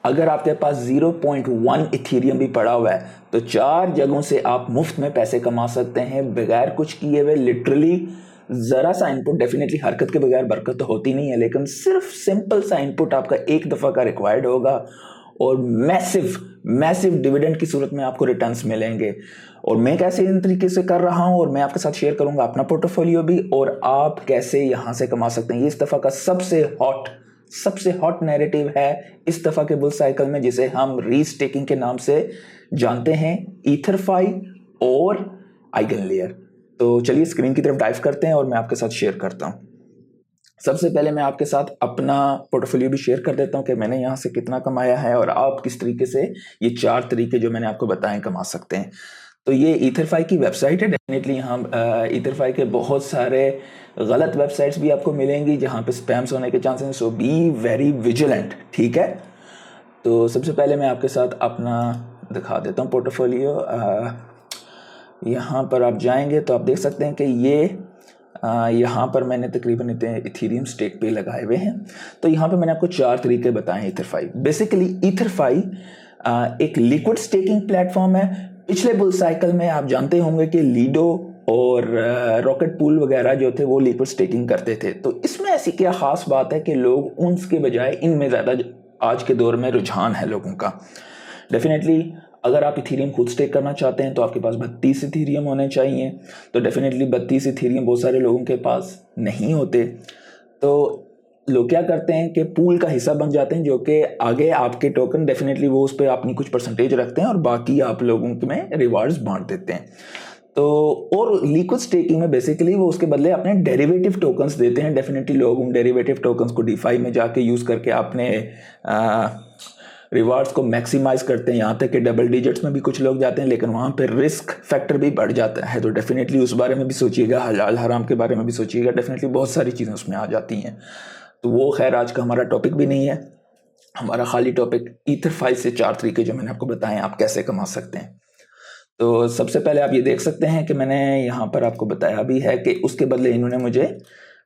अगर आपके पास 0.1 इथेरियम भी पड़ा हुआ है तो 4 जगहों से आप मुफ्त में पैसे कमा सकते हैं बगैर कुछ किए हुए। लिटरली ज़रा सा इनपुट, डेफिनेटली हरकत के बगैर बरकत तो होती नहीं है, लेकिन सिर्फ सिंपल सा इनपुट आपका एक दफ़ा का रिक्वायर्ड होगा और मैसिव मैसिव डिविडेंड की सूरत में आपको रिटर्न्स मिलेंगे। और मैं कैसे इन तरीके से कर रहा हूं और मैं आपके साथ शेयर करूंगा अपना पोर्टफोलियो भी, और आप कैसे यहां से कमा सकते हैं। ये इस दफ़ा का सबसे हॉट नैरेटिव है इस दफ़ा के बुल साइकिल में, जिसे हम रीस्टेकिंग के नाम से जानते हैं, ईथरफाई और आइगनलेयर। तो चलिए स्क्रीन की तरफ डाइव करते हैं और मैं आपके साथ शेयर करता हूं। सबसे पहले मैं आपके साथ अपना पोर्टफोलियो भी शेयर कर देता हूं कि मैंने यहां से कितना कमाया है और आप किस तरीके से ये 4 तरीके जो मैंने आपको बताए कमा सकते हैं। तो ये ईथरफाई की वेबसाइट है। डेफिनेटली यहाँ ईथरफाई के बहुत सारे गलत वेबसाइट्स भी आपको मिलेंगी जहाँ पे स्पैम्स होने के चांसेस हैं, सो बी वेरी विजिलेंट, ठीक है। तो सबसे पहले मैं आपके साथ अपना दिखा देता हूँ पोर्टफोलियो। यहाँ पर आप जाएंगे तो आप देख सकते हैं कि ये यहाँ पर मैंने तकरीबन इतने इथेरियम स्टेक पे लगाए हुए हैं। तो यहाँ पे मैंने आपको 4 तरीके बताए ईथरफाई। बेसिकली ईथरफाई एक लिक्विड स्टेकिंग प्लेटफॉर्म है। पिछले बुल साइकिल में आप जानते होंगे कि लीडो और रॉकेट पूल वगैरह जो थे वो लिक्विड स्टेकिंग करते थे। तो इसमें ऐसी क्या खास बात है कि लोग उनके बजाय इनमें ज़्यादा आज के दौर में रुझान है लोगों का। डेफिनेटली अगर आप इथेरियम खुद स्टेक करना चाहते हैं तो आपके पास 32 इथेरियम होने चाहिए। तो डेफिनेटली 32 इथेरियम बहुत सारे लोगों के पास नहीं होते। तो लोग क्या करते हैं कि पूल का हिस्सा बन जाते हैं, जो कि आगे आपके टोकन डेफिनेटली वो उस पर अपनी कुछ परसेंटेज रखते हैं और बाकी आप लोगों में रिवार्ड्स बांट देते हैं। तो और लिक्विड स्टेकिंग में बेसिकली वो उसके बदले अपने डेरिवेटिव टोकन्स देते हैं। डेफिनेटली लोग उन डेरिवेटिव टोकन्स को डीफाई में जाके यूज़ करके अपने रिवार्ड्स को मैक्सिमाइज करते हैं, यहाँ तक कि डबल डिजिट्स में भी कुछ लोग जाते हैं, लेकिन वहाँ पे रिस्क फैक्टर भी बढ़ जाता है। तो डेफिनेटली उस बारे में भी सोचिएगा, हलाल हराम के बारे में भी सोचिएगा। डेफिनेटली बहुत सारी चीज़ें उसमें आ जाती हैं। तो वो खैर आज का हमारा टॉपिक भी नहीं है। हमारा खाली टॉपिक ईथरफाई से 4 तरीके जो मैंने आपको बताए आप कैसे कमा सकते हैं। तो सबसे पहले आप ये देख सकते हैं कि मैंने यहाँ पर आपको बताया भी है कि उसके बदले इन्होंने मुझे,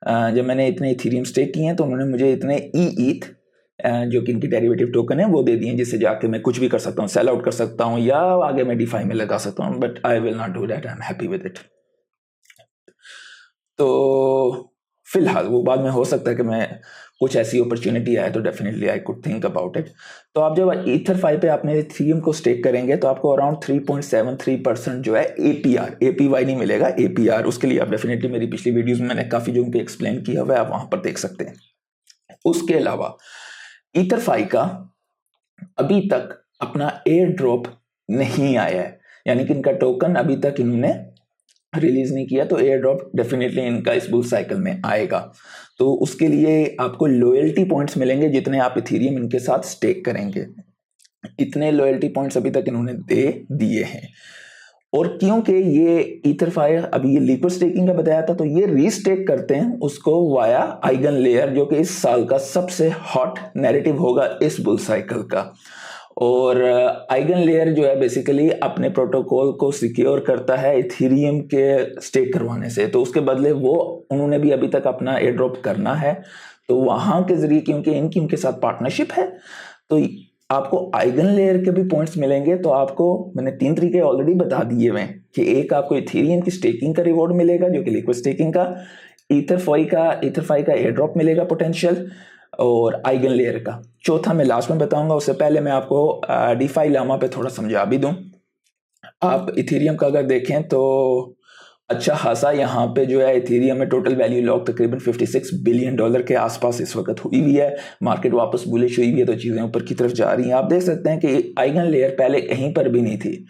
जब मैंने इतने इथेरियम स्टेक किए हैं तो उन्होंने मुझे इतने ईथ जो कि इनकी डेरिवेटिव टोकन है वो दे दिए, जिससे जाके मैं कुछ भी कर सकता हूँ, सेल आउट कर सकता हूँ या आगे मैं डीफाई में लगा सकता हूँ। But I will not do that, I am happy with it. तो फिलहाल वो बाद में हो सकता है कि मैं कुछ ऐसी अपॉर्चुनिटी आए तो definitely I could think about it. तो आप जब ईथरफाई पे आपने इथेरियम को स्टेक करेंगे तो आपको अराउंड 3.73% जो है एपीवाई नहीं मिलेगा, एपीआर। उसके लिए आप डेफिनेटली मेरी पिछली वीडियोस में मैंने काफ़ी जगहों पे एक्सप्लेन किया हुआ है, आप वहाँ पर देख सकते हैं। उसके अलावा ईथरफाई का अभी तक अपना एयर ड्रॉप नहीं आया है, यानी कि इनका टोकन अभी तक इन्होंने रिलीज नहीं किया। तो एयर ड्रॉप डेफिनेटली इनका इस बुल साइकिल में आएगा। तो उसके लिए आपको लॉयल्टी पॉइंट्स मिलेंगे जितने आप इथेरियम इनके साथ स्टेक करेंगे। इतने लॉयल्टी पॉइंट्स अभी तक इन्होंने दे दिए हैं। और क्योंकि ये ईथरफाई अभी ये लिक्विड स्टेकिंग का बताया था, तो ये रीस्टेक करते हैं उसको वाया आइगन लेयर, जो कि इस साल का सबसे हॉट नैरेटिव होगा इस बुल साइकिल का। और आइगन लेयर जो है बेसिकली अपने प्रोटोकॉल को सिक्योर करता है इथेरियम के स्टेक करवाने से। तो उसके बदले वो उन्होंने भी अभी तक अपना एयर ड्रॉप करना है। तो वहाँ के जरिए क्योंकि इनकी उनके साथ पार्टनरशिप है तो आपको आइगन लेयर के भी पॉइंट्स मिलेंगे। तो आपको मैंने 3 तरीके ऑलरेडी बता दिए हुए कि एक आपको इथेरियम की स्टेकिंग का रिवॉर्ड मिलेगा जो कि लिक्विड स्टेकिंग का, ईथरफाई का एयर ड्रॉप मिलेगा पोटेंशियल, और आइगन लेयर का चौथा मैं लास्ट में बताऊंगा। उससे पहले मैं आपको डीफाई लामा पे थोड़ा समझा भी दूं। आप इथेरियम का अगर देखें तो अच्छा खासा यहाँ पे जो है इथेरियम में टोटल वैल्यू लॉक तकरीबन $56 बिलियन के आसपास इस वक्त हुई हुई है। मार्केट वापस बुलिश हुई हुई है तो चीज़ें ऊपर की तरफ जा रही हैं। आप देख सकते हैं कि आइगन लेयर पहले कहीं पर भी नहीं थी,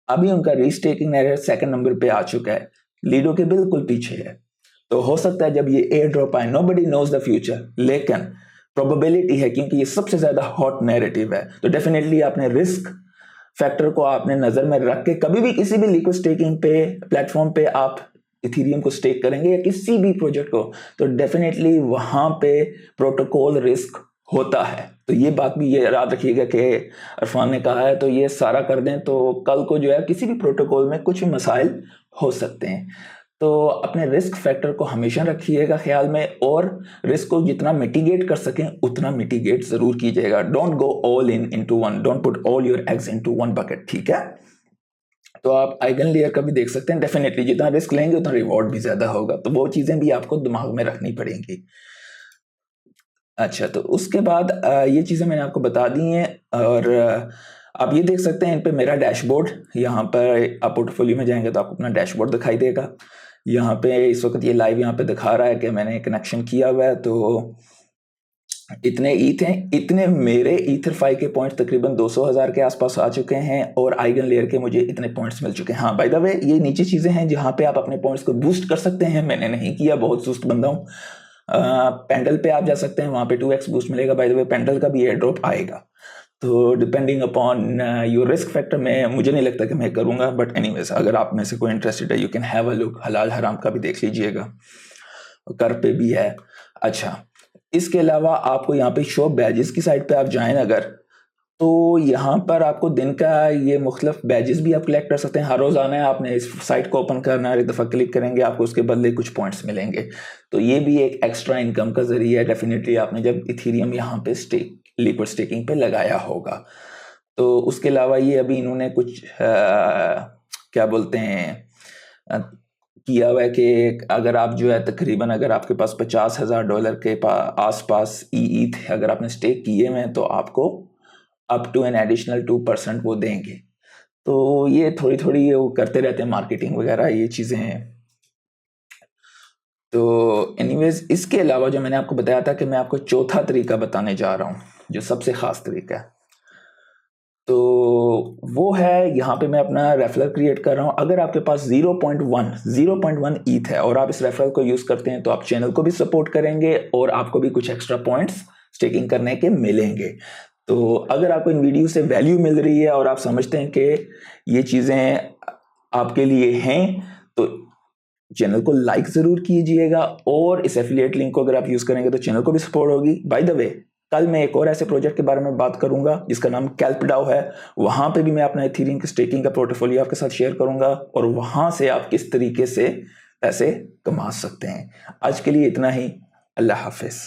अभी उनका रीस्टेकिंग लेयर 2nd नंबर पे आ चुका है, लीडो के बिल्कुल पीछे है। तो हो सकता है जब ये एयर ड्रॉप आए, नोबडी नोज द फ्यूचर, लेकिन प्रोबेबिलिटी है क्योंकि ये सबसे ज्यादा हॉट नैरेटिव है। तो डेफिनेटली आपने रिस्क फैक्टर को आपने नजर में रख के कभी भी किसी भी लिक्विड स्टेकिंग पे प्लेटफॉर्म पे आप इथेरियम को स्टेक करेंगे या किसी भी प्रोजेक्ट को, तो डेफिनेटली वहां पे प्रोटोकॉल रिस्क होता है। तो ये बात भी ये याद रखिएगा कि अरफान ने कहा है तो ये सारा कर दें तो कल को जो है किसी भी प्रोटोकॉल में कुछ भी मसाइल हो सकते हैं। तो अपने रिस्क फैक्टर को हमेशा रखिएगा ख्याल में, और रिस्क को जितना मिटिगेट कर सकें उतना मिटिगेट जरूर कीजिएगा। Don't go all into one, don't put all your eggs into one bucket, ठीक है। तो आप आइगन लेयर का भी देख सकते हैं, डेफिनेटली जितना रिस्क लेंगे उतना रिवॉर्ड भी ज्यादा होगा, तो वो चीजें भी आपको दिमाग में रखनी पड़ेंगी। अच्छा, तो उसके बाद ये चीजें मैंने आपको बता दी हैं, और आप ये देख सकते हैं इन पे मेरा डैशबोर्ड, यहाँ पर आप पोर्टफोलियो में जाएंगे तो आपको अपना डैशबोर्ड दिखाई देगा। यहाँ पे इस वक्त ये लाइव यहाँ पे दिखा रहा है कि मैंने कनेक्शन किया हुआ है, तो इतने ईथ हैं, इतने मेरे ईथर 5 के पॉइंट्स तकरीबन 200,000 के आसपास आ चुके हैं, और आइगन लेयर के मुझे इतने पॉइंट्स मिल चुके हैं। हाँ बाय द वे, ये नीचे चीजें हैं जहाँ पे आप अपने पॉइंट्स को बूस्ट कर सकते हैं, मैंने नहीं किया, बहुत सुस्त बंदा हूँ। पेंडल पे आप जा सकते हैं, वहाँ पे 2x बूस्ट मिलेगा। बाय द वे पेंडल का भी एयर ड्रॉप आएगा, तो depending upon your risk factor में मुझे नहीं लगता कि मैं करूँगा, बट एनीवेज अगर आप में से कोई इंटरेस्टेड है you can have a look, हलाल हराम का भी देख लीजिएगा, कर पे भी है। अच्छा, इसके अलावा आपको यहाँ पे शो बैजेस की साइड पे आप जाएं अगर, तो यहाँ पर आपको दिन का ये मुख्तलिफ बैजेस भी आप कलेक्ट कर सकते हैं। हर रोज़ाना आपने इस साइट को ओपन करना है, एक दफ़ा क्लिक करेंगे आपको उसके बदले कुछ पॉइंट्स मिलेंगे, तो ये भी एक एक्स्ट्रा इनकम का जरिया है। डेफिनेटली आपने जब इथेरियम यहाँ पे लिक्विड स्टेकिंग पे लगाया होगा। तो उसके अलावा ये अभी इन्होंने कुछ क्या बोलते हैं किया हुआ है कि अगर आप जो है तकरीबन अगर आपके पास $50,000 के आसपास ईथ अगर आपने स्टेक किए हुए हैं तो आपको अप टू एन एडिशनल 2% वो देंगे। तो ये थोड़ी थोड़ी वो करते रहते हैं मार्केटिंग वगैरह, ये चीज़ें हैं। तो एनीवेज इसके अलावा जो मैंने आपको बताया था कि मैं आपको चौथा तरीका बताने जा रहा हूँ जो सबसे ख़ास तरीका है, तो वो है यहाँ पे मैं अपना रेफरल क्रिएट कर रहा हूँ। अगर आपके पास 0.1 ईथ है और आप इस रेफरल को यूज़ करते हैं तो आप चैनल को भी सपोर्ट करेंगे और आपको भी कुछ एक्स्ट्रा पॉइंट्स स्टेकिंग करने के मिलेंगे। तो अगर आपको इन वीडियो से वैल्यू मिल रही है और आप समझते हैं कि ये चीज़ें आपके लिए हैं तो चैनल को लाइक ज़रूर कीजिएगा, और इस एफिलिएट लिंक को अगर आप यूज़ करेंगे तो चैनल को भी सपोर्ट होगी। बाय द वे कल मैं एक और ऐसे प्रोजेक्ट के बारे में बात करूंगा जिसका नाम कैल्पडाओ है, वहां पे भी मैं अपना इथेरियम की स्टेकिंग का पोर्टफोलियो आपके साथ शेयर करूंगा और वहां से आप किस तरीके से पैसे कमा सकते हैं। आज के लिए इतना ही, अल्लाह हाफिज।